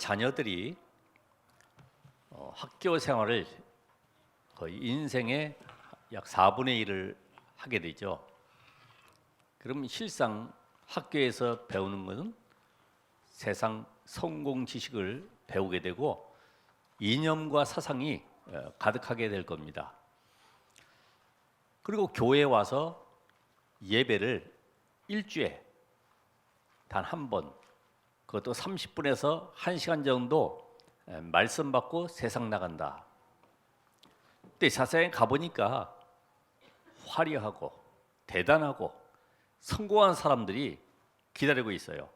자녀들이 학교 생활을 거의 인생의 약 4분의 1을 하게 되죠. 그럼 실상 학교에서 배우는 것은 세상 성공 지식을 배우게 되고 이념과 사상이 가득하게 될 겁니다. 그리고 교회에 와서 예배를 일주에 단 한 번, 그것도 30분에서 1시간 정도 말씀 받고 세상 나간다. 근데 세상에 가보니까 화려하고 대단하고 성공한 사람들이 기다리고 있어요.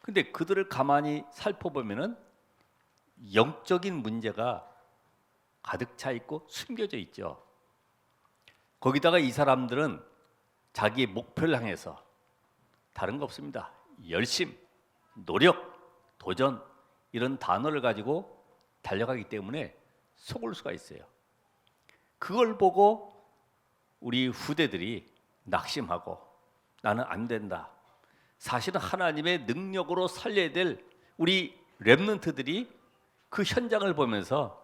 근데 그들을 가만히 살펴보면은 영적인 문제가 가득 차 있고 숨겨져 있죠. 거기다가 이 사람들은 자기의 목표를 향해서 다른 거 없습니다. 열심, 노력, 도전 이런 단어를 가지고 달려가기 때문에 속을 수가 있어요. 그걸 보고 우리 후대들이 낙심하고 나는 안 된다. 사실은 하나님의 능력으로 살려야 될 우리 렘넌트들이 그 현장을 보면서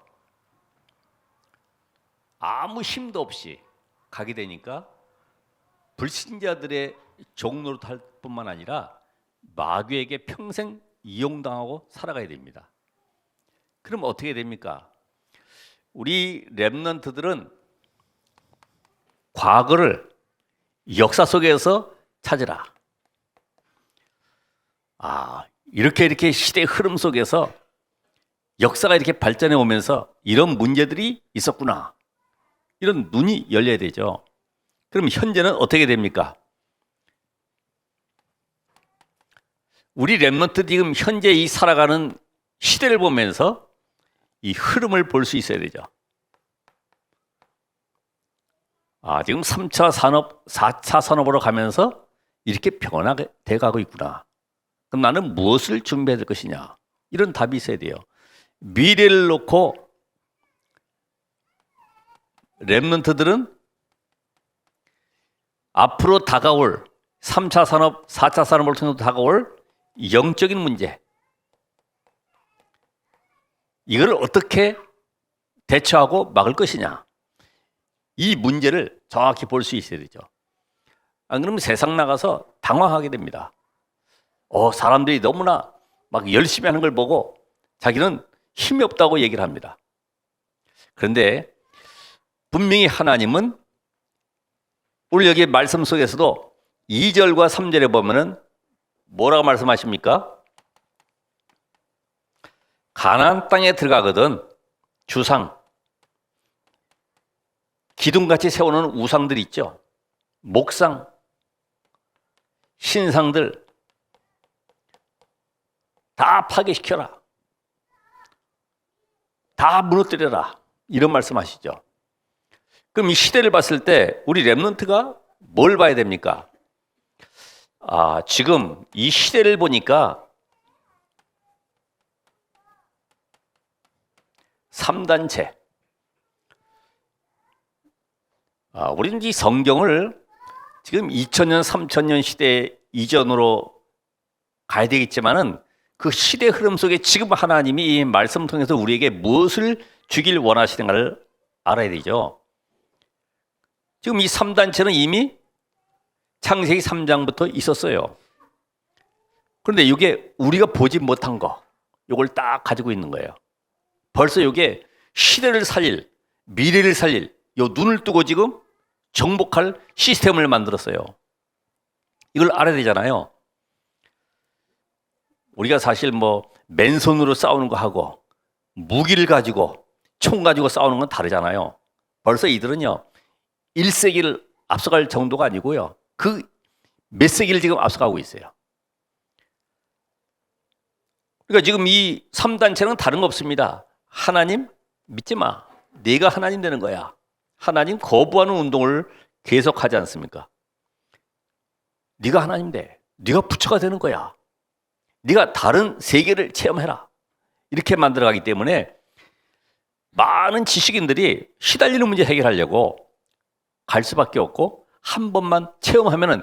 아무 힘도 없이 가게 되니까 불신자들의 종로로 할 뿐만 아니라 마귀에게 평생 이용당하고 살아가야 됩니다. 그럼 어떻게 됩니까? 우리 렘넌트들은 과거를 역사 속에서 찾으라. 이렇게 시대의 흐름 속에서 역사가 이렇게 발전해 오면서 이런 문제들이 있었구나. 이런 눈이 열려야 되죠. 그럼 현재는 어떻게 됩니까? 우리 렘넌트 지금 현재 이 살아가는 시대를 보면서 이 흐름을 볼 수 있어야 되죠. 지금 3차 산업, 4차 산업으로 가면서 이렇게 변화돼 가고 있구나. 그럼 나는 무엇을 준비해야 될 것이냐? 이런 답이 있어야 돼요. 미래를 놓고 렘넌트들은 앞으로 다가올 3차 산업, 4차 산업을 통해서 다가올 영적인 문제, 이걸 어떻게 대처하고 막을 것이냐, 이 문제를 정확히 볼 수 있어야 되죠. 안 그러면 세상 나가서 당황하게 됩니다. 사람들이 너무나 막 열심히 하는 걸 보고 자기는 힘이 없다고 얘기를 합니다. 그런데 분명히 하나님은 오늘 여기 말씀 속에서도 2절과 3절에 보면은 뭐라고 말씀하십니까? 가나안 땅에 들어가거든 주상, 기둥같이 세우는 우상들 있죠. 목상, 신상들 다 파괴시켜라. 다 무너뜨려라. 이런 말씀하시죠. 그럼 이 시대를 봤을 때 우리 렘넌트가 뭘 봐야 됩니까? 지금 이 시대를 보니까 3단체. 우리는 이 성경을 지금 2000년, 3000년 시대 이전으로 가야 되겠지만은 그 시대 흐름 속에 지금 하나님이 이 말씀 통해서 우리에게 무엇을 주길 원하시는가를 알아야 되죠. 지금 이 3단체는 이미 창세기 3장부터 있었어요. 그런데 이게 우리가 보지 못한 거, 이걸 딱 가지고 있는 거예요. 벌써 이게 시대를 살릴, 미래를 살릴, 요 눈을 뜨고 지금 정복할 시스템을 만들었어요. 이걸 알아야 되잖아요. 우리가 사실 맨손으로 싸우는 거 하고 무기를 가지고 총 가지고 싸우는 건 다르잖아요. 벌써 이들은요 1세기를 앞서갈 정도가 아니고요 그 몇 세기를 지금 앞서가고 있어요. 그러니까 지금 이 3단체는 다른 거 없습니다. 하나님 믿지 마. 네가 하나님 되는 거야. 하나님 거부하는 운동을 계속하지 않습니까? 네가 하나님 돼. 네가 부처가 되는 거야. 네가 다른 세계를 체험해라. 이렇게 만들어가기 때문에 많은 지식인들이 시달리는 문제 해결하려고 갈 수밖에 없고 한 번만 체험하면은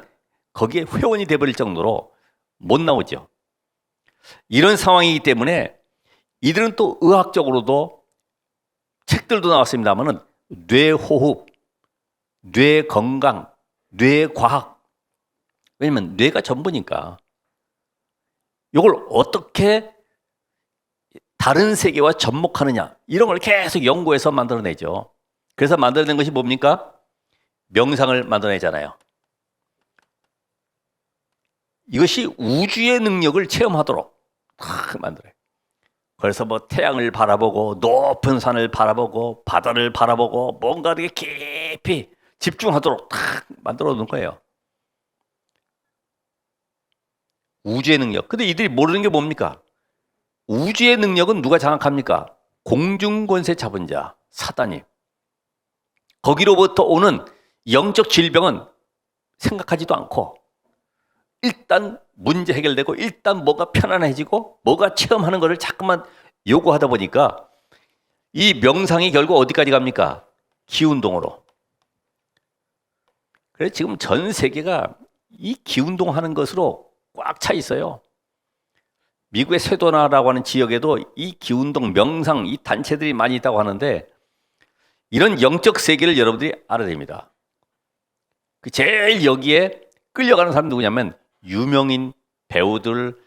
거기에 회원이 돼버릴 정도로 못 나오죠. 이런 상황이기 때문에 이들은 또 의학적으로도 책들도 나왔습니다만은 뇌호흡, 뇌건강, 뇌과학. 왜냐면 뇌가 전부니까. 이걸 어떻게 다른 세계와 접목하느냐 이런 걸 계속 연구해서 만들어내죠. 그래서 만들어낸 것이 뭡니까? 명상을 만들어내잖아요. 이것이 우주의 능력을 체험하도록 만들어요. 그래서 뭐 태양을 바라보고 높은 산을 바라보고 바다를 바라보고 뭔가 되게 깊이 집중하도록 탁 만들어 놓은 거예요. 우주의 능력. 근데 이들이 모르는 게 뭡니까? 우주의 능력은 누가 장악합니까? 공중권세 잡은 자, 사단이. 거기로부터 오는 영적 질병은 생각하지도 않고 일단 문제 해결되고 일단 뭐가 편안해지고 뭐가 체험하는 것을 자꾸만 요구하다 보니까 이 명상이 결국 어디까지 갑니까? 기운동으로. 그래서 지금 전 세계가 이 기운동 하는 것으로 꽉 차 있어요. 미국의 세도나라고 하는 지역에도 이 기운동, 명상, 이 단체들이 많이 있다고 하는데 이런 영적 세계를 여러분들이 알아야 됩니다. 제일 여기에 끌려가는 사람 누구냐면 유명인 배우들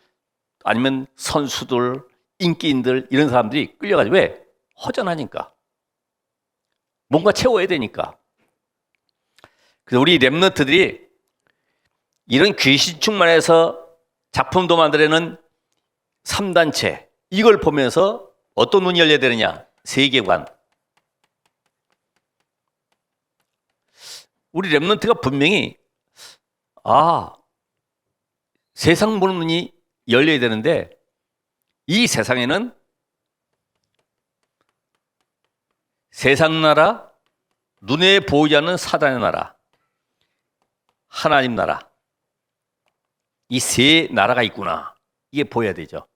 아니면 선수들, 인기인들 이런 사람들이 끌려가죠. 왜? 허전하니까. 뭔가 채워야 되니까. 그래서 우리 랩런트들이 이런 귀신 충만해서 작품도 만들어내는 3단체 이걸 보면서 어떤 눈이 열려야 되느냐? 세계관. 우리 랩런트가 분명히 세상 보는 눈이 열려야 되는데 이 세상에는 세상 나라, 눈에 보이지 않는 사단의 나라, 하나님 나라 이 세 나라가 있구나. 이게 보여야 되죠.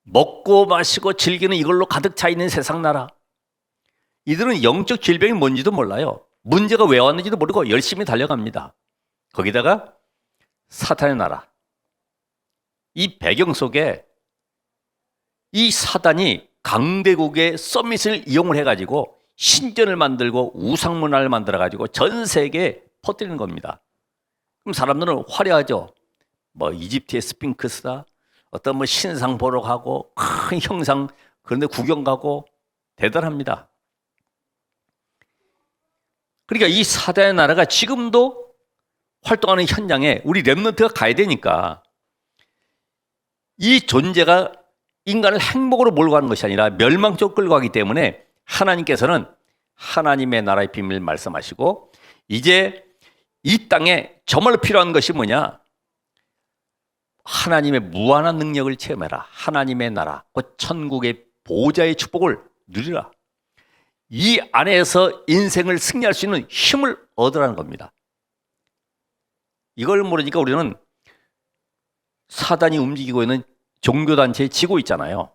먹고 마시고 즐기는 이걸로 가득 차 있는 세상 나라. 이들은 영적 질병이 뭔지도 몰라요. 문제가 왜 왔는지도 모르고 열심히 달려갑니다. 거기다가 사탄의 나라. 이 배경 속에 이 사단이 강대국의 서밋을 이용을 해가지고 신전을 만들고 우상문화를 만들어가지고 전 세계에 퍼뜨리는 겁니다. 그럼 사람들은 화려하죠. 뭐 이집트의 스핑크스다. 어떤 뭐 신상 보러 가고 큰 형상 그런데 구경 가고 대단합니다. 그러니까 이 사단의 나라가 지금도 활동하는 현장에 우리 랩런트가 가야 되니까 이 존재가 인간을 행복으로 몰고 가는 것이 아니라 멸망 쪽으로 끌고 가기 때문에 하나님께서는 하나님의 나라의 비밀을 말씀하시고 이제 이 땅에 정말로 필요한 것이 뭐냐? 하나님의 무한한 능력을 체험해라. 하나님의 나라, 곧 천국의 보좌의 축복을 누리라. 이 안에서 인생을 승리할 수 있는 힘을 얻으라는 겁니다. 이걸 모르니까 우리는 사단이 움직이고 있는 종교단체에 지고 있잖아요.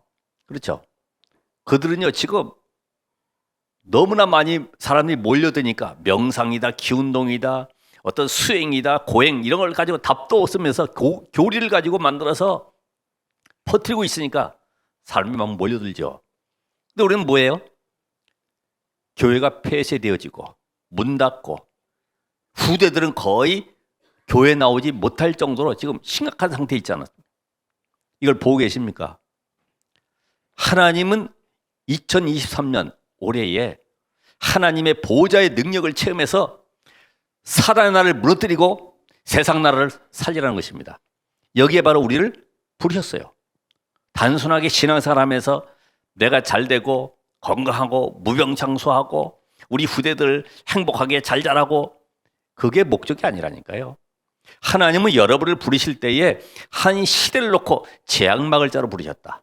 그렇죠? 그들은요 지금 너무나 많이 사람들이 몰려드니까 명상이다, 기운동이다, 어떤 수행이다, 고행 이런 걸 가지고 답도 없으면서 교리를 가지고 만들어서 퍼뜨리고 있으니까 사람이 막 몰려들죠. 근데 우리는 뭐예요? 교회가 폐쇄되어지고 문 닫고 후대들은 거의 교회 나오지 못할 정도로 지금 심각한 상태에 있잖아요. 이걸 보고 계십니까? 하나님은 2023년 올해에 하나님의 보좌의 능력을 체험해서 사단의 나라를 무너뜨리고 세상 나라를 살리라는 것입니다. 여기에 바로 우리를 부르셨어요. 단순하게 신앙생활하면서 내가 잘되고 건강하고 무병장수하고 우리 후대들 행복하게 잘 자라고 그게 목적이 아니라니까요. 하나님은 여러분을 부르실 때에 한 시대를 놓고 재앙막을 자로 부르셨다.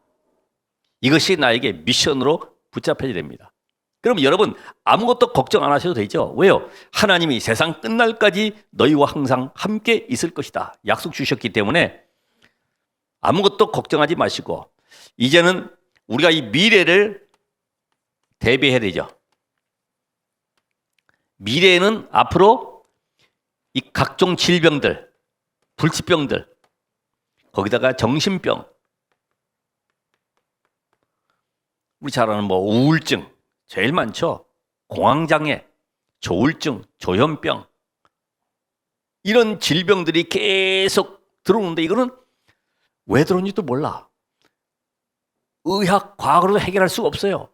이것이 나에게 미션으로 붙잡혀야 됩니다. 그럼 여러분 아무것도 걱정 안 하셔도 되죠. 왜요? 하나님이 세상 끝날까지 너희와 항상 함께 있을 것이다. 약속 주셨기 때문에 아무것도 걱정하지 마시고 이제는 우리가 이 미래를 대비해야 되죠. 미래에는 앞으로 이 각종 질병들, 불치병들, 거기다가 정신병, 우리 잘 아는 뭐 우울증 제일 많죠. 공황장애, 조울증, 조현병 이런 질병들이 계속 들어오는데 이거는 왜 들어오는지도 몰라. 의학, 과학으로도 해결할 수가 없어요.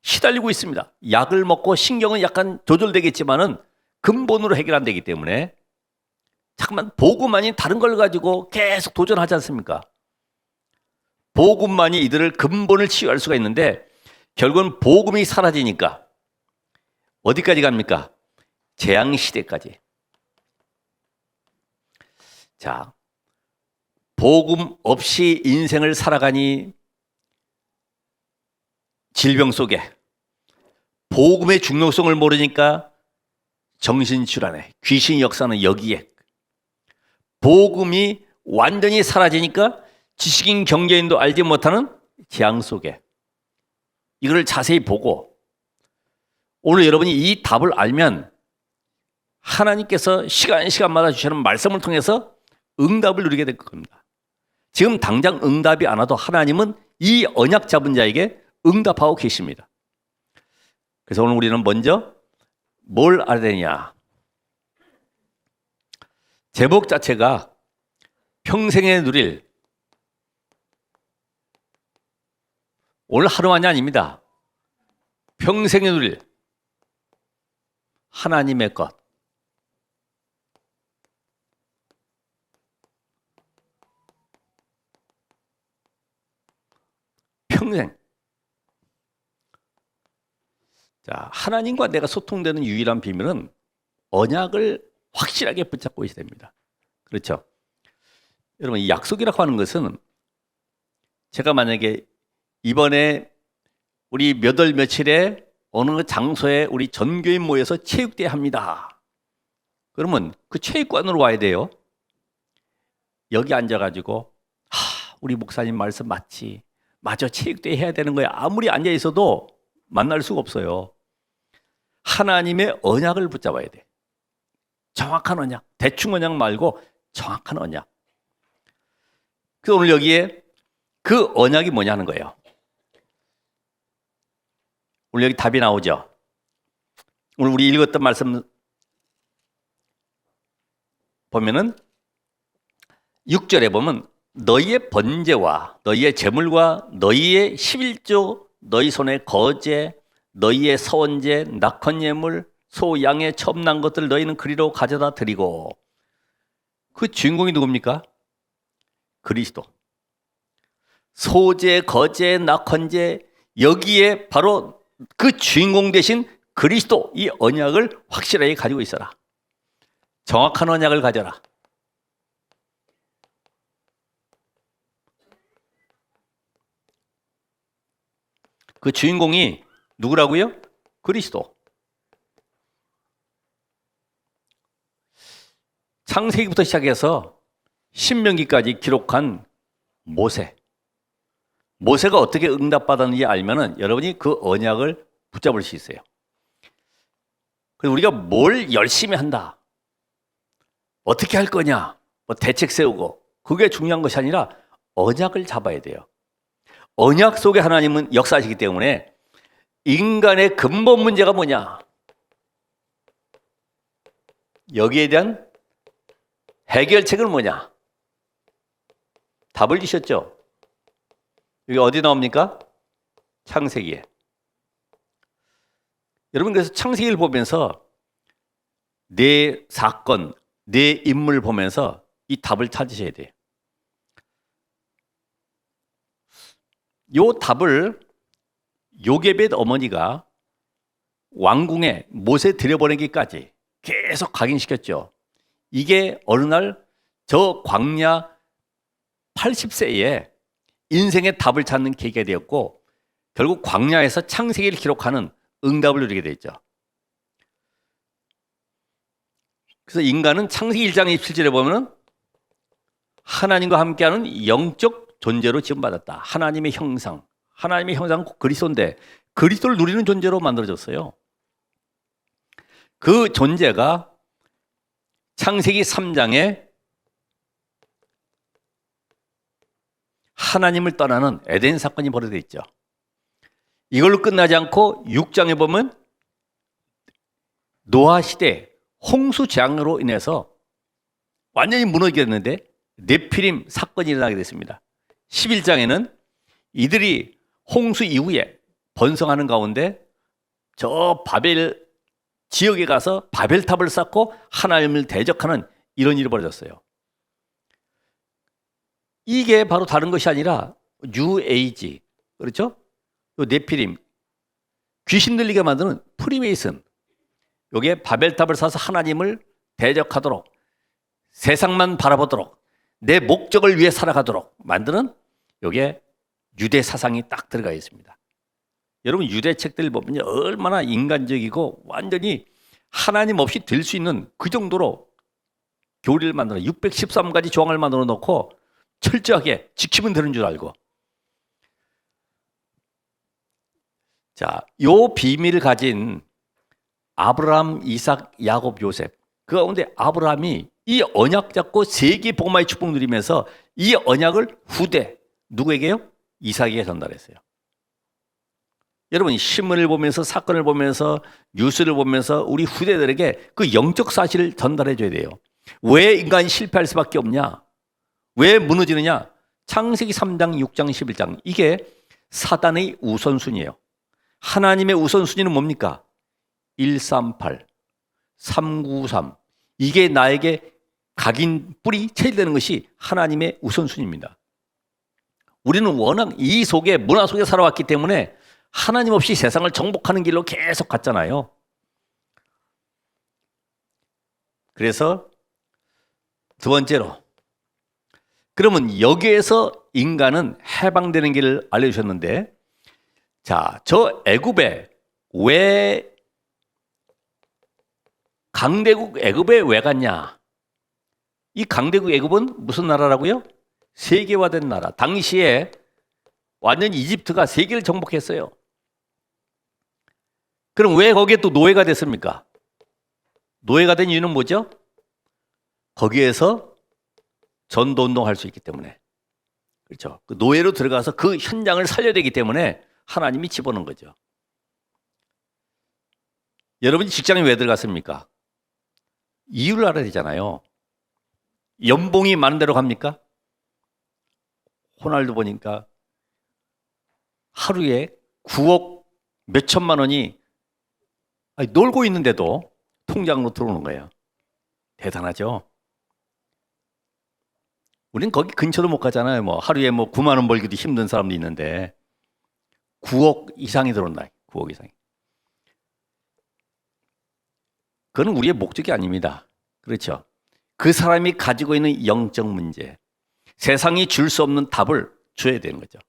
시달리고 있습니다. 약을 먹고 신경은 약간 조절되겠지만은 근본으로 해결 안 되기 때문에 잠깐만 복음만이 다른 걸 가지고 계속 도전하지 않습니까? 복음만이 이들을 근본을 치유할 수가 있는데 결국은 복음이 사라지니까 어디까지 갑니까? 재앙시대까지. 자, 복음 없이 인생을 살아가니 질병 속에 복음의 중요성을 모르니까 정신질환에 귀신 역사는 여기에 복음이 완전히 사라지니까 지식인 경제인도 알지 못하는 재앙 속에 이걸 자세히 보고 오늘 여러분이 이 답을 알면 하나님께서 시간마다 주시는 말씀을 통해서 응답을 누리게 될 겁니다. 지금 당장 응답이 안 와도 하나님은 이 언약 잡은 자에게 응답하고 계십니다. 그래서 오늘 우리는 먼저 뭘 알아야 되냐? 제목 자체가 평생에 누릴 오늘 하루만이 아닙니다. 평생에 누릴 하나님의 것. 평생. 자, 하나님과 내가 소통되는 유일한 비밀은 언약을 확실하게 붙잡고 있어야 됩니다. 그렇죠? 여러분, 이 약속이라고 하는 것은 제가 만약에 이번에 우리 몇 월 며칠에 어느 장소에 우리 전교인 모여서 체육대회 합니다. 그러면 그 체육관으로 와야 돼요. 여기 앉아가지고 우리 목사님 말씀 맞지? 맞아, 체육대회 해야 되는 거야. 아무리 앉아 있어도 만날 수가 없어요. 하나님의 언약을 붙잡아야 돼. 정확한 언약. 대충 언약 말고 정확한 언약. 그래서 오늘 여기에 그 언약이 뭐냐는 거예요. 오늘 여기 답이 나오죠. 오늘 우리 읽었던 말씀 보면은 6절에 보면 너희의 번제와 너희의 제물과 너희의 11조 너희 손의 거제 너희의 서원제 낙헌예물 소 양의 처음 난 것들 너희는 그리로 가져다 드리고 그 주인공이 누굽니까? 그리스도. 소제 거제 낙헌제 여기에 바로 그 주인공 대신 그리스도 이 언약을 확실하게 가지고 있어라. 정확한 언약을 가져라. 그 주인공이 누구라고요? 그리스도. 창세기부터 시작해서 신명기까지 기록한 모세. 모세가 어떻게 응답받았는지 알면은 여러분이 그 언약을 붙잡을 수 있어요. 그래서 우리가 뭘 열심히 한다. 어떻게 할 거냐. 뭐 대책 세우고. 그게 중요한 것이 아니라 언약을 잡아야 돼요. 언약 속에 하나님은 역사하시기 때문에 인간의 근본 문제가 뭐냐? 여기에 대한 해결책은 뭐냐? 답을 주셨죠? 여기 어디 나옵니까? 창세기에. 여러분 그래서 창세기를 보면서 내 사건, 내 인물 보면서 이 답을 찾으셔야 돼요. 요 답을 요게벳 어머니가 왕궁에 모세 들여보내기까지 계속 각인시켰죠. 이게 어느 날 저 광야 80세에 인생의 답을 찾는 계기가 되었고 결국 광야에서 창세기를 기록하는 응답을 누리게 되었죠. 그래서 인간은 창세기 1장 27절에 보면 하나님과 함께하는 영적 존재로 지음받았다. 하나님의 형상. 하나님의 형상은 그리스도인데 그리스도를 누리는 존재로 만들어졌어요. 그 존재가 창세기 3장에 하나님을 떠나는 에덴 사건이 벌어져 있죠. 이걸로 끝나지 않고 6장에 보면 노아 시대 홍수 재앙으로 인해서 완전히 무너졌는데 네피림 사건이 일어나게 됐습니다. 11장에는 이들이 홍수 이후에 번성하는 가운데 저 바벨 지역에 가서 바벨탑을 쌓고 하나님을 대적하는 이런 일이 벌어졌어요. 이게 바로 다른 것이 아니라 뉴에이지, 그렇죠? 요 네피림, 귀신 들리게 만드는 프리메이슨, 요게 바벨탑을 쌓아서 하나님을 대적하도록, 세상만 바라보도록, 내 목적을 위해 살아가도록 만드는 요게 유대 사상이 딱 들어가 있습니다. 여러분 유대 책들 보면 얼마나 인간적이고 완전히 하나님 없이 될 수 있는 그 정도로 교리를 만들어 613가지 조항을 만들어 놓고 철저하게 지키면 되는 줄 알고. 자, 요 비밀을 가진 아브라함, 이삭, 야곱, 요셉, 그 가운데 아브라함이 이 언약 잡고 세계 복마의 축복 누리면서 이 언약을 후대 누구에게요? 이삭에게 전달했어요. 여러분 신문을 보면서 사건을 보면서 뉴스를 보면서 우리 후대들에게 그 영적 사실을 전달해 줘야 돼요. 왜 인간이 실패할 수밖에 없냐? 왜 무너지느냐? 창세기 3장, 6장, 11장 이게 사단의 우선순위예요. 하나님의 우선순위는 뭡니까? 138, 393 이게 나에게 각인 뿌리 체질되는 것이 하나님의 우선순위입니다. 우리는 워낙 이 속에 문화 속에 살아왔기 때문에 하나님 없이 세상을 정복하는 길로 계속 갔잖아요. 그래서 두 번째로 그러면 여기에서 인간은 해방되는 길을 알려주셨는데 자, 저 애굽에 왜 강대국 애굽에 왜 갔냐? 이 강대국 애굽은 무슨 나라라고요? 세계화된 나라. 당시에 완전 이집트가 세계를 정복했어요. 그럼 왜 거기에 또 노예가 됐습니까? 노예가 된 이유는 뭐죠? 거기에서 전도운동할 수 있기 때문에. 그렇죠. 그 노예로 들어가서 그 현장을 살려야 되기 때문에 하나님이 집어넣은 거죠. 여러분이 직장에 왜 들어갔습니까? 이유를 알아야 되잖아요. 연봉이 많은 데로 갑니까? 호날두 보니까 하루에 9억 몇 천만 원이 놀고 있는데도 통장으로 들어오는 거예요. 대단하죠? 우린 거기 근처도 못 가잖아요. 뭐 하루에 뭐 9만 원 벌기도 힘든 사람도 있는데 9억 이상이 들어온다. 9억 이상이. 그건 우리의 목적이 아닙니다. 그렇죠? 그 사람이 가지고 있는 영적 문제, 세상이 줄 수 없는 답을 줘야 되는 거죠.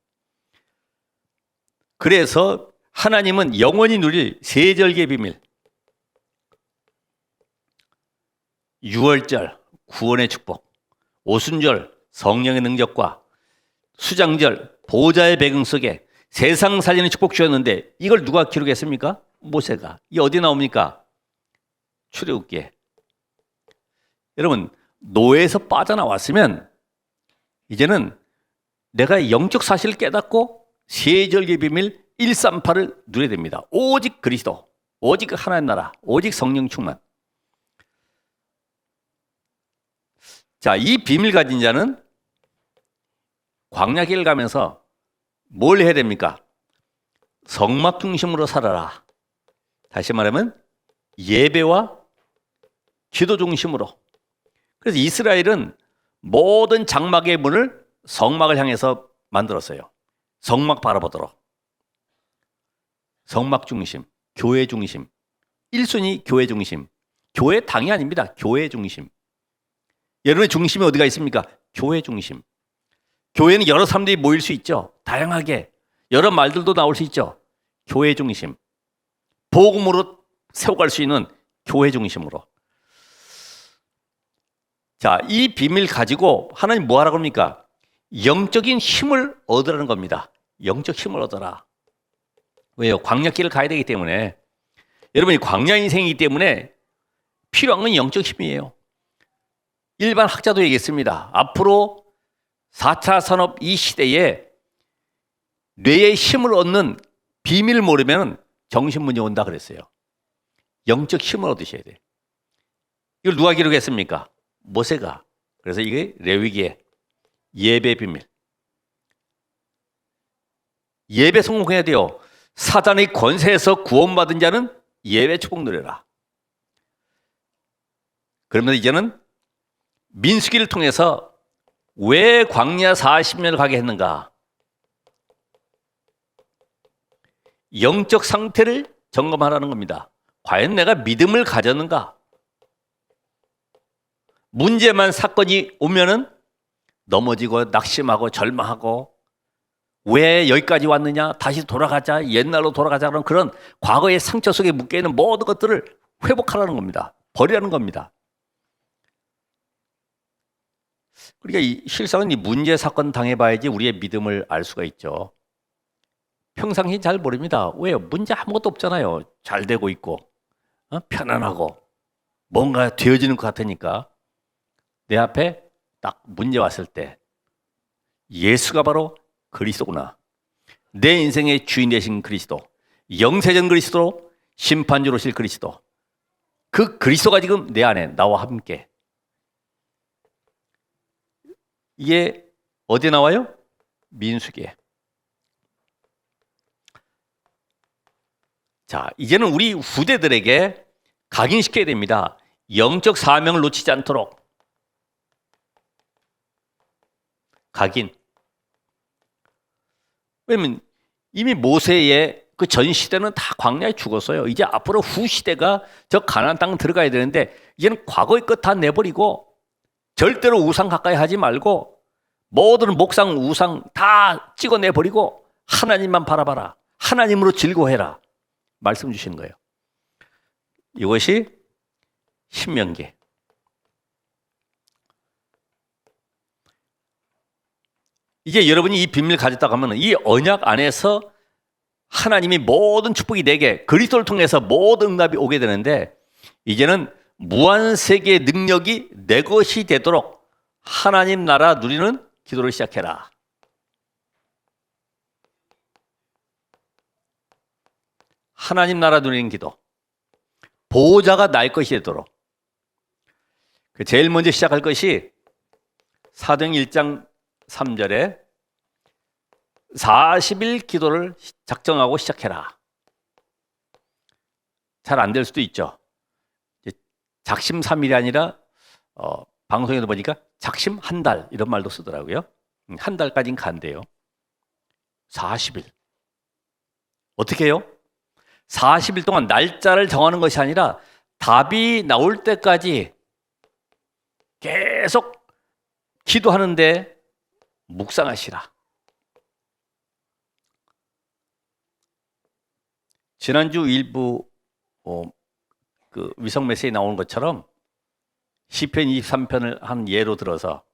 그래서 하나님은 영원히 누릴 세절기의 비밀, 유월절, 구원의 축복, 오순절, 성령의 능력과 수장절, 보호자의 배경 속에 세상 살리는 축복 주었는데 이걸 누가 기록했습니까? 모세가. 이게 어디 나옵니까? 출애굽기에. 여러분 노예에서 빠져나왔으면 이제는 내가 영적 사실을 깨닫고 세절기의 비밀 138을 누려야 됩니다. 오직 그리스도, 오직 하나님 나라, 오직 성령 충만. 자, 이 비밀 가진 자는 광야길을 가면서 뭘 해야 됩니까? 성막 중심으로 살아라. 다시 말하면 예배와 기도 중심으로. 그래서 이스라엘은 모든 장막의 문을 성막을 향해서 만들었어요. 성막 바라보도록. 성막 중심, 교회 중심. 1순위 교회 중심. 교회 당이 아닙니다. 교회 중심. 여러분의 중심이 어디가 있습니까? 교회 중심. 교회는 여러 사람들이 모일 수 있죠. 다양하게. 여러 말들도 나올 수 있죠. 교회 중심. 복음으로 세워갈 수 있는 교회 중심으로. 자, 이 비밀 가지고 하나님 뭐 하라고 합니까? 영적인 힘을 얻으라는 겁니다. 영적 힘을 얻어라. 왜요? 광야길을 가야 되기 때문에. 여러분이 광야 인생이기 때문에 필요한 건 영적 힘이에요. 일반 학자도 얘기했습니다. 앞으로 4차 산업 이 시대에 뇌의 힘을 얻는 비밀을 모르면 정신문제 온다 그랬어요. 영적 힘을 얻으셔야 돼요. 이걸 누가 기록했습니까? 모세가. 그래서 이게 레위기의 예배 비밀. 예배 성공해야 돼요. 사단의 권세에서 구원받은 자는 예배 축복 누려라. 그러면 이제는 민수기를 통해서 왜 광야 40년을 가게 했는가? 영적 상태를 점검하라는 겁니다. 과연 내가 믿음을 가졌는가? 문제만 사건이 오면은 넘어지고 낙심하고 절망하고 왜 여기까지 왔느냐? 다시 돌아가자. 옛날로 돌아가자는 그런 과거의 상처 속에 묶여있는 모든 것들을 회복하라는 겁니다. 버리라는 겁니다. 그러니까 실상은 이 문제 사건 당해봐야지 우리의 믿음을 알 수가 있죠. 평상시 잘 모릅니다. 왜요? 문제 아무것도 없잖아요. 잘 되고 있고 편안하고 뭔가 되어지는 것 같으니까 내 앞에 딱 문제 왔을 때 예수가 바로 그리스도구나. 내 인생의 주인 되신 그리스도, 영세전 그리스도, 심판주로 오실 그리스도. 그 그리스도가 지금 내 안에 나와 함께. 이게 어디 나와요? 민수기에. 자, 이제는 우리 후대들에게 각인시켜야 됩니다. 영적 사명을 놓치지 않도록. 각인. 왜냐면 이미 모세의 그 전 시대는 다 광야에 죽었어요. 이제 앞으로 후 시대가 저 가나안 땅 들어가야 되는데 이제는 과거의 것 다 내버리고 절대로 우상 가까이 하지 말고 모든 목상 우상 다 찍어내버리고 하나님만 바라봐라. 하나님으로 즐거워해라. 말씀 주시는 거예요. 이것이 신명기. 이제 여러분이 이 비밀을 가졌다고 하면 이 언약 안에서 하나님이 모든 축복이 내게 그리스도를 통해서 모든 응답이 오게 되는데 이제는 무한세계의 능력이 내 것이 되도록 하나님 나라 누리는 기도를 시작해라. 하나님 나라 누리는 기도. 보호자가 나의 것이 되도록. 제일 먼저 시작할 것이 사도행 1장 3절에 40일 기도를 작정하고 시작해라. 잘 안 될 수도 있죠. 작심 3일이 아니라 방송에도 보니까 작심 한 달 이런 말도 쓰더라고요. 한 달까지는 간대요. 40일. 어떻게 해요? 40일 동안 날짜를 정하는 것이 아니라 답이 나올 때까지 계속 기도하는데 묵상하시라. 지난주 일부 그 위성 메시지에 나오는 것처럼 시편 23편을 한 예로 들어서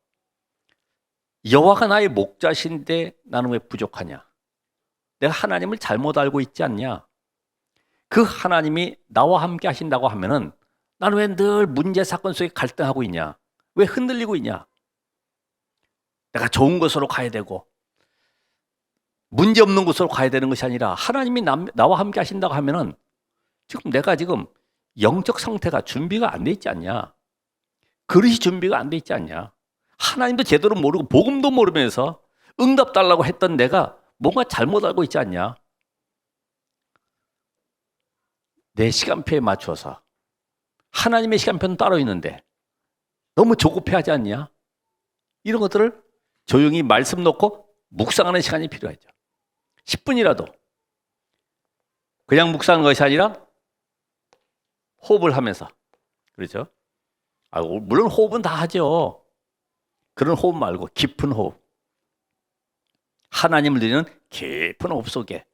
여호와가 나의 목자신데 나는 왜 부족하냐? 내가 하나님을 잘못 알고 있지 않냐? 그 하나님이 나와 함께 하신다고 하면은 나는 왜 늘 문제 사건 속에 갈등하고 있냐? 왜 흔들리고 있냐? 내가 좋은 곳으로 가야 되고 문제 없는 곳으로 가야 되는 것이 아니라 하나님이 나와 함께 하신다고 하면은 지금 내가 지금 영적 상태가 준비가 안 돼 있지 않냐? 그릇이 준비가 안 돼 있지 않냐? 하나님도 제대로 모르고 복음도 모르면서 응답 달라고 했던 내가 뭔가 잘못 알고 있지 않냐? 내 시간표에 맞춰서 하나님의 시간표는 따로 있는데 너무 조급해하지 않냐? 이런 것들을 조용히 말씀 놓고 묵상하는 시간이 필요하죠. 10분이라도 그냥 묵상하는 것이 아니라 호흡을 하면서. 그렇죠? 물론 호흡은 다 하죠. 그런 호흡 말고 깊은 호흡. 하나님을 드리는 깊은 호흡 속에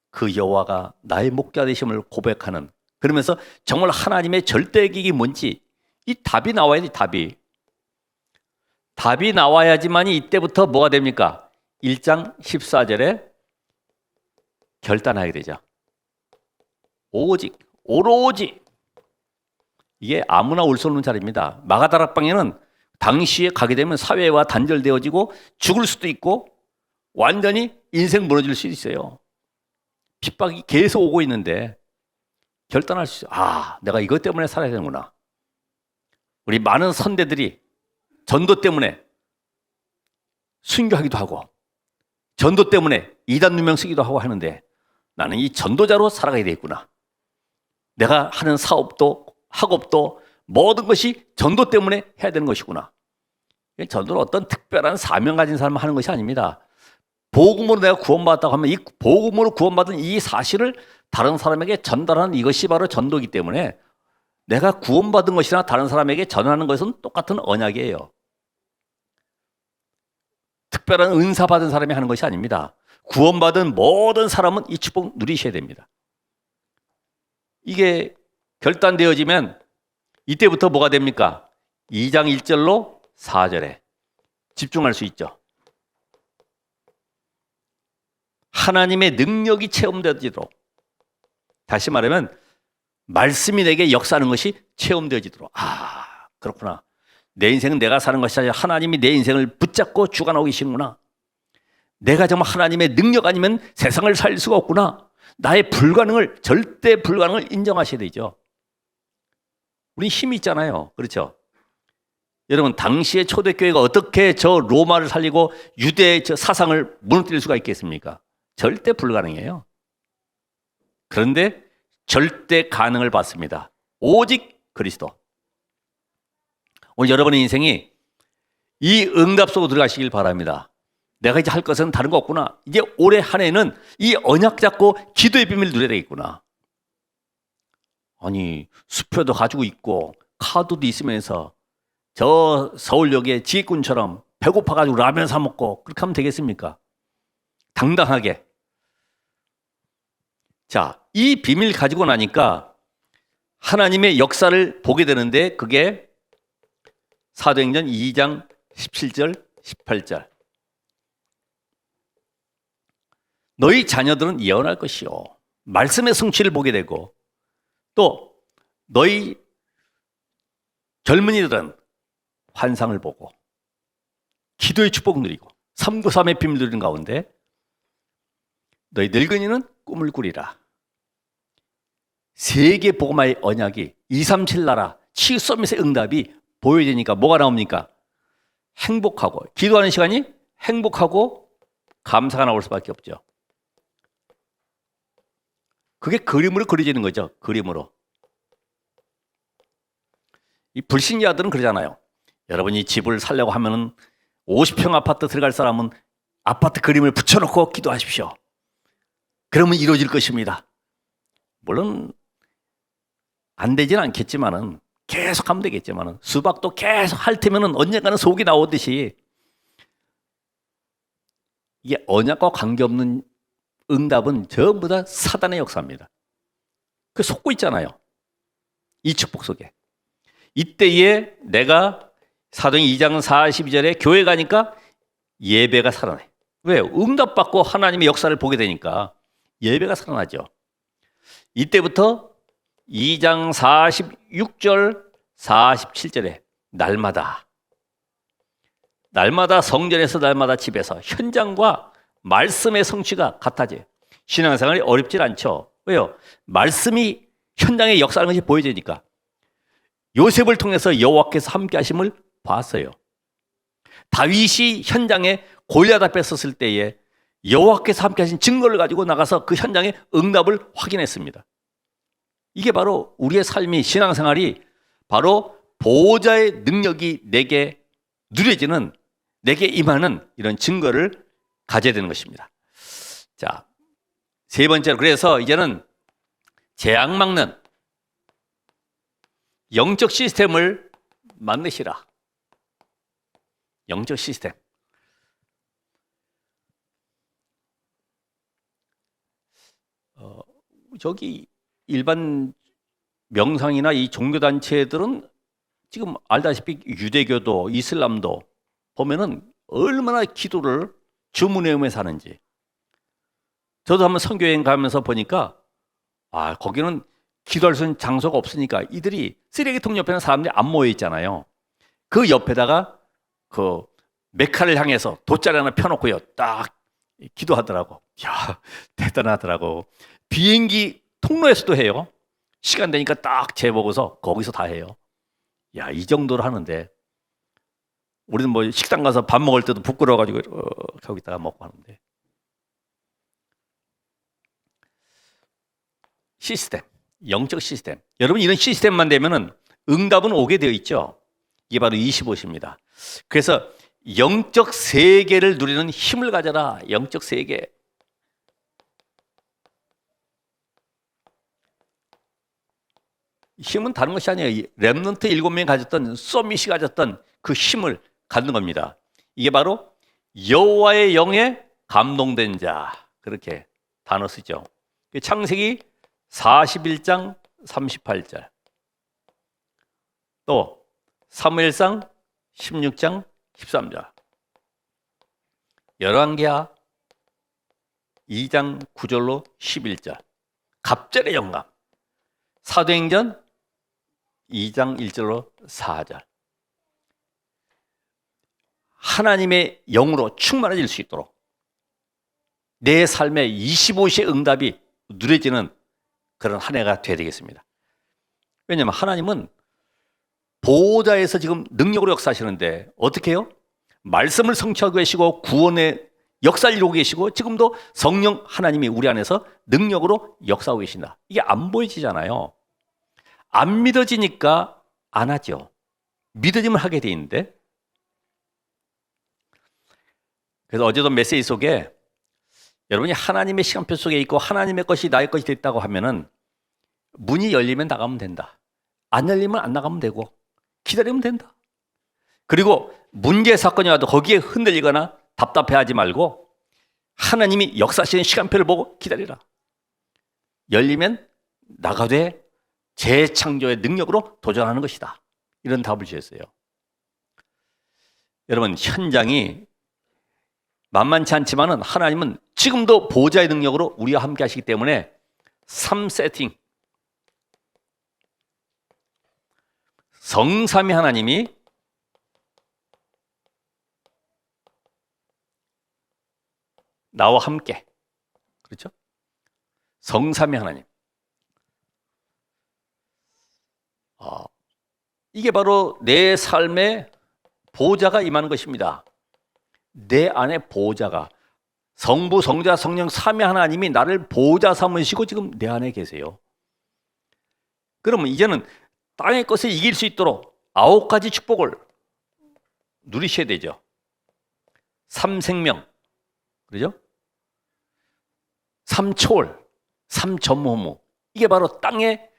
그 여호와가 나의 목자 되심을 고백하는, 그러면서 정말 하나님의 절대격이 뭔지 이 답이 나와야 돼. 답이 나와야지만이 이때부터 뭐가 됩니까? 1장 14절에 결단하게 되죠. 오로지. 이게 아무나 올 수 없는 자리입니다. 마가다락방에는 당시에 가게 되면 사회와 단절되어지고 죽을 수도 있고 완전히 인생 무너질 수도 있어요. 핍박이 계속 오고 있는데 결단할 수 있어요. 아, 내가 이것 때문에 살아야 되는구나. 우리 많은 선대들이 전도 때문에 순교하기도 하고 전도 때문에 이단 누명 쓰기도 하고 하는데 나는 이 전도자로 살아가야 되겠구나. 내가 하는 사업도 학업도 모든 것이 전도 때문에 해야 되는 것이구나. 전도는 어떤 특별한 사명 가진 사람만 하는 것이 아닙니다. 복음으로 내가 구원받았다고 하면 이 복음으로 구원받은 이 사실을 다른 사람에게 전달하는 이것이 바로 전도이기 때문에 내가 구원받은 것이나 다른 사람에게 전하는 것은 똑같은 언약이에요. 특별한 은사 받은 사람이 하는 것이 아닙니다. 구원받은 모든 사람은 이 축복 누리셔야 됩니다. 이게 결단되어지면 이때부터 뭐가 됩니까? 2장 1절로 4절에 집중할 수 있죠. 하나님의 능력이 체험되어지도록, 다시 말하면 말씀이 내게 역사하는 것이 체험되어지도록. 아, 그렇구나. 내 인생은 내가 사는 것이 아니라 하나님이 내 인생을 붙잡고 주관하고 계시는구나. 내가 정말 하나님의 능력 아니면 세상을 살 수가 없구나. 나의 불가능을, 절대 불가능을 인정하셔야 되죠. 우리 힘이 있잖아요. 그렇죠? 여러분, 당시의 초대교회가 어떻게 저 로마를 살리고 유대의 저 사상을 무너뜨릴 수가 있겠습니까? 절대 불가능해요. 그런데 절대 가능을 받습니다. 오직 그리스도. 오늘 여러분의 인생이 이 응답 속으로 들어가시길 바랍니다. 내가 이제 할 것은 다른 거 없구나. 이제 올해 한 해는 이 언약 잡고 기도의 비밀을 누려야 되겠구나. 아니, 수표도 가지고 있고 카드도 있으면서 저 서울역의 지휘꾼처럼 배고파가지고 라면 사 먹고 그렇게 하면 되겠습니까? 당당하게. 자, 이 비밀 가지고 나니까 하나님의 역사를 보게 되는데 그게 사도행전 2장 17절, 18절. 너희 자녀들은 예언할 것이요. 말씀의 성취를 보게 되고 또 너희 젊은이들은 환상을 보고 기도의 축복 누리고 393의 비밀 누리는 가운데 너희 늙은이는 꿈을 꾸리라. 세계 복음화의 언약이 237 나라 치유 서밋의 응답이 보여지니까 뭐가 나옵니까? 행복하고 기도하는 시간이 행복하고 감사가 나올 수밖에 없죠. 그게 그림으로 그려지는 거죠. 그림으로. 이 불신자들은 그러잖아요. 여러분이 집을 살려고 하면은 50평 아파트 들어갈 사람은 아파트 그림을 붙여놓고 기도하십시오. 그러면 이루어질 것입니다. 물론 안 되진 않겠지만은 계속 하면 되겠지만은 수박도 계속 핥으면은 언젠가는 속이 나오듯이 이게 언약과 관계없는 응답은 전부 다 사단의 역사입니다. 그 속고 있잖아요. 이 축복 속에. 이때에 내가 사도행 2장 42절에 교회 가니까 예배가 살아나요. 왜? 응답받고 하나님의 역사를 보게 되니까 예배가 살아나죠. 이때부터 2장 46절, 47절에 날마다 성전에서 날마다 집에서 현장과 말씀의 성취가 같아져요. 신앙생활이 어렵질 않죠. 왜요? 말씀이 현장에 역사하는 것이 보여지니까. 요셉을 통해서 여호와께서 함께 하심을 봤어요. 다윗이 현장에 골리앗 앞에 섰을 때에 여호와께서 함께 하신 증거를 가지고 나가서 그 현장의 응답을 확인했습니다. 이게 바로 우리의 삶이 신앙생활이 바로 보호자의 능력이 내게 누려지는 내게 임하는 이런 증거를 가져야 되는 것입니다. 자, 세 번째로 그래서 이제는 재앙 막는 영적 시스템을 만드시라. 영적 시스템. 저기 일반 명상이나 이 종교단체들은 지금 알다시피 유대교도 이슬람도 보면은 얼마나 기도를 주문해오면서 하는지. 저도 한번 선교여행 가면서 보니까 거기는 기도할 수 있는 장소가 없으니까 이들이 쓰레기통 옆에는 사람들이 안 모여 있잖아요. 그 옆에다가 그 메카를 향해서 돗자리 하나 펴놓고요. 딱 기도하더라고. 야, 대단하더라고. 비행기 통로에서도 해요. 시간 되니까 딱 재보고서 거기서 다 해요. 야, 이 정도로 하는데 우리는 뭐 식당 가서 밥 먹을 때도 부끄러워가지고 거기다가 먹고 하는데. 시스템, 영적 시스템. 여러분 이런 시스템만 되면은 응답은 오게 되어 있죠. 이게 바로 25시입니다. 그래서 영적 세계를 누리는 힘을 가져라. 영적 세계. 힘은 다른 것이 아니에요. 렘넌트 7명이 가졌던, 소밋이 가졌던 그 힘을 갖는 겁니다. 이게 바로 여호와의 영에 감동된 자. 그렇게 단어 쓰죠. 창세기 41장 38절. 또 사무엘상 16장 13절. 열왕기하 2장 9절로 11절. 갑절의 영감. 사도행전 2장 1절로 4절. 하나님의 영으로 충만해질 수 있도록 내 삶의 25시의 응답이 누려지는 그런 한 해가 되어야 되겠습니다. 왜냐하면 하나님은 보호자에서 지금 능력으로 역사하시는데 어떻게 해요? 말씀을 성취하고 계시고 구원의 역사를 이루고 계시고 지금도 성령 하나님이 우리 안에서 능력으로 역사하고 계신다. 이게 안 보여지잖아요. 안 믿어지니까 안 하죠. 믿어지면 하게 돼 있는데. 그래서 어제도 메시지 속에 여러분이 하나님의 시간표 속에 있고 하나님의 것이 나의 것이 됐다고 하면은 문이 열리면 나가면 된다. 안 열리면 안 나가면 되고 기다리면 된다. 그리고 문제 사건이 와도 거기에 흔들리거나 답답해하지 말고 하나님이 역사하시는 시간표를 보고 기다리라. 열리면 나가되 재창조의 능력으로 도전하는 것이다. 이런 답을 주셨어요. 여러분 현장이 만만치 않지만은 하나님은 지금도 보호자의 능력으로 우리와 함께 하시기 때문에 3세팅 성삼위 하나님이 나와 함께 그렇죠? 성삼위 하나님. 이게 바로 내 삶에 보호자가 임하는 것입니다. 내 안에 보호자가 성부, 성자, 성령 삼위 하나님이 나를 보호자 삼으시고 지금 내 안에 계세요. 그러면 이제는 땅의 것을 이길 수 있도록 9가지 축복을 누리셔야 되죠. 3생명, 그렇죠? 3초월, 3전무후무. 이게 바로 땅의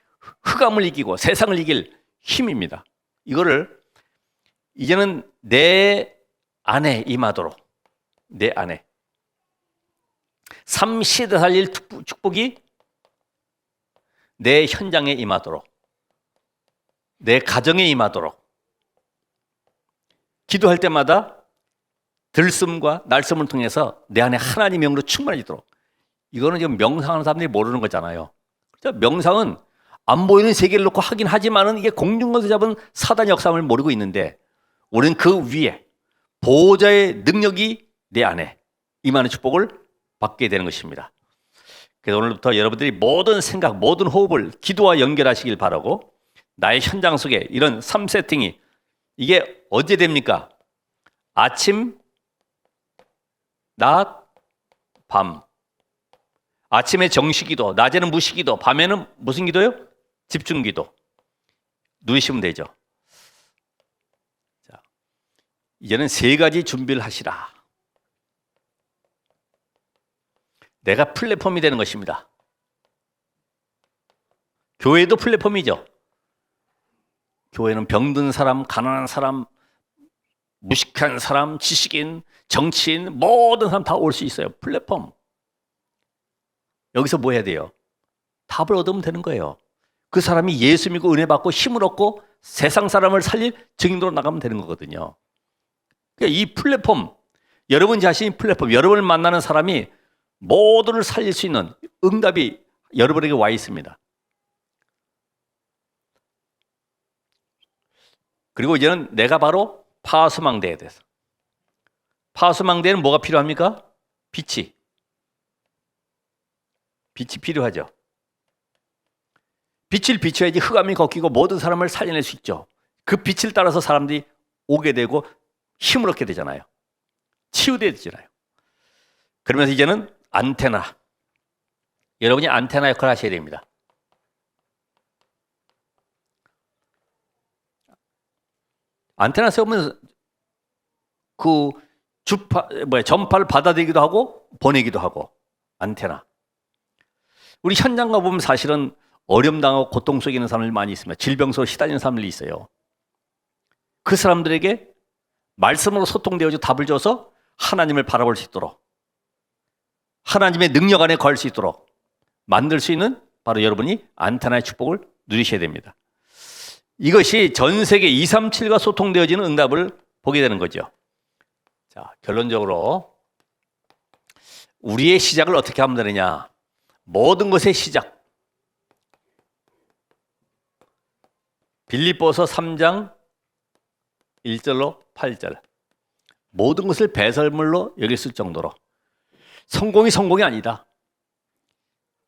흑암을 이기고 세상을 이길 힘입니다. 이거를 이제는 내 안에 임하도록 내 안에 3시대 살릴 축복이 내 현장에 임하도록 내 가정에 임하도록 기도할 때마다 들숨과 날숨을 통해서 내 안에 하나님의 영으로 충만해지도록. 이거는 지금 명상하는 사람들이 모르는 거잖아요. 명상은 안 보이는 세계를 놓고 하긴 하지만은 이게 공중권세 잡은 사단 역사를 모르고 있는데 우리는 그 위에 보호자의 능력이 내 안에 임하는 축복을 받게 되는 것입니다. 그래서 오늘부터 여러분들이 모든 생각, 모든 호흡을 기도와 연결하시길 바라고 나의 현장 속에 이런 3세팅이 이게 언제 됩니까? 아침, 낮, 밤. 아침에 정시기도, 낮에는 무시기도, 밤에는 무슨 기도요? 집중기도. 누리시면 되죠. 자, 이제는 3가지 준비를 하시라. 내가 플랫폼이 되는 것입니다. 교회도 플랫폼이죠. 교회는 병든 사람, 가난한 사람, 무식한 사람, 지식인, 정치인, 모든 사람 다 올 수 있어요. 플랫폼. 여기서 뭐 해야 돼요? 답을 얻으면 되는 거예요. 그 사람이 예수 믿고 은혜 받고 힘을 얻고 세상 사람을 살릴 증인으로 나가면 되는 거거든요. 그러니까 이 플랫폼, 여러분 자신이 플랫폼, 여러분을 만나는 사람이 모두를 살릴 수 있는 응답이 여러분에게 와 있습니다. 그리고 이제는 내가 바로 파수망대에 대해서. 파수망대에는 뭐가 필요합니까? 빛이. 빛이 필요하죠. 빛을 비춰야지 흑암이 걷히고 모든 사람을 살려낼 수 있죠. 그 빛을 따라서 사람들이 오게 되고 힘을 얻게 되잖아요. 치유되잖아요. 그러면서 이제는 안테나. 여러분이 안테나 역할을 하셔야 됩니다. 안테나 세우면 그 전파를 받아들이기도 하고 보내기도 하고. 안테나. 우리 현장 가보면 사실은 어려움당하고 고통 속에 있는 사람들이 많이 있습니다. 질병 속에 시달리는 사람들이 있어요. 그 사람들에게 말씀으로 소통되어서 답을 줘서 하나님을 바라볼 수 있도록, 하나님의 능력 안에 거할 수 있도록 만들 수 있는 바로 여러분이 안테나의 축복을 누리셔야 됩니다. 이것이 전 세계 237과 소통되어지는 응답을 보게 되는 거죠. 자, 결론적으로 우리의 시작을 어떻게 하면 되느냐? 모든 것의 시작. 빌립보서 3장 1절로 8절. 모든 것을 배설물로 여겼을 정도로 성공이 아니다.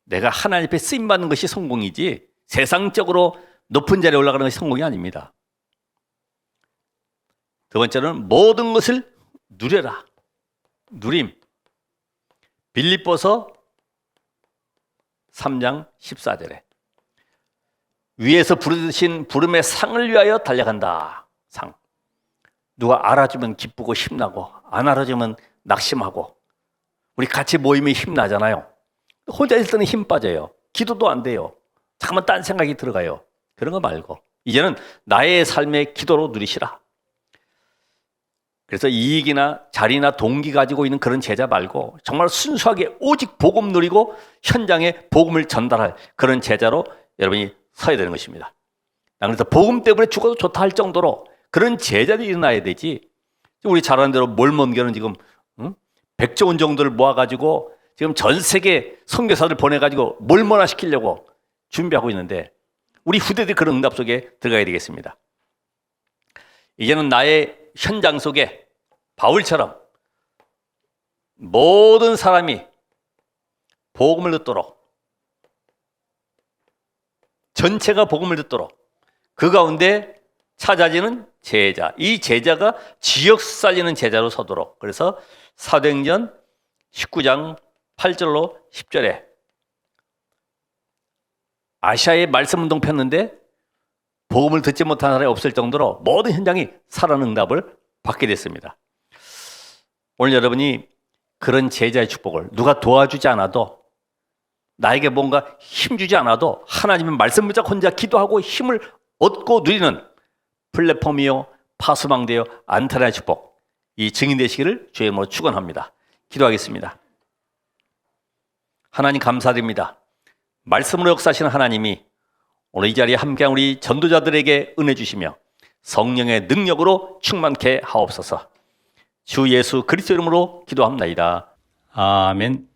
내가 하나님 앞에 쓰임받는 것이 성공이지 세상적으로 높은 자리에 올라가는 것이 성공이 아닙니다. 두 번째는 모든 것을 누려라. 누림. 빌립보서 3장 14절에 위에서 부르신 부름의 상을 위하여 달려간다. 상. 누가 알아주면 기쁘고 힘나고 안 알아주면 낙심하고. 우리 같이 모이면 힘나잖아요. 혼자 있을 때는 힘 빠져요. 기도도 안 돼요. 잠깐만 딴 생각이 들어가요. 그런 거 말고 이제는 나의 삶의 기도로 누리시라. 그래서 이익이나 자리나 동기 가지고 있는 그런 제자 말고 정말 순수하게 오직 복음 누리고 현장에 복음을 전달할 그런 제자로 여러분이 서야 되는 것입니다. 그래서 복음 때문에 죽어도 좋다 할 정도로 그런 제자들이 일어나야 되지. 우리 잘 아는 대로 몰몬교는 지금 100조 원 정도를 모아가지고 지금 전 세계 선교사들 보내가지고 몰몬화 시키려고 준비하고 있는데 우리 후대들이 그런 응답 속에 들어가야 되겠습니다. 이제는 나의 현장 속에 바울처럼 모든 사람이 복음을 듣도록, 전체가 복음을 듣도록 그 가운데 찾아지는 제자, 이 제자가 지역 살리는 제자로 서도록. 그래서 사도행전 19장 8절로 10절에 아시아에 말씀운동 폈는데 복음을 듣지 못한 사람이 없을 정도로 모든 현장이 살아나는 응답을 받게 됐습니다. 오늘 여러분이 그런 제자의 축복을 누가 도와주지 않아도, 나에게 뭔가 힘주지 않아도 하나님의 말씀 붙잡고 혼자 기도하고 힘을 얻고 누리는 플랫폼이요 파수망대요 안테나의 축복, 이 증인되시기를 주의 이름으로 축원합니다. 기도하겠습니다. 하나님 감사드립니다. 말씀으로 역사하시는 하나님이 오늘 이 자리에 함께한 우리 전도자들에게 은혜 주시며 성령의 능력으로 충만케 하옵소서. 주 예수 그리스도 이름으로 기도합나이다. 아멘.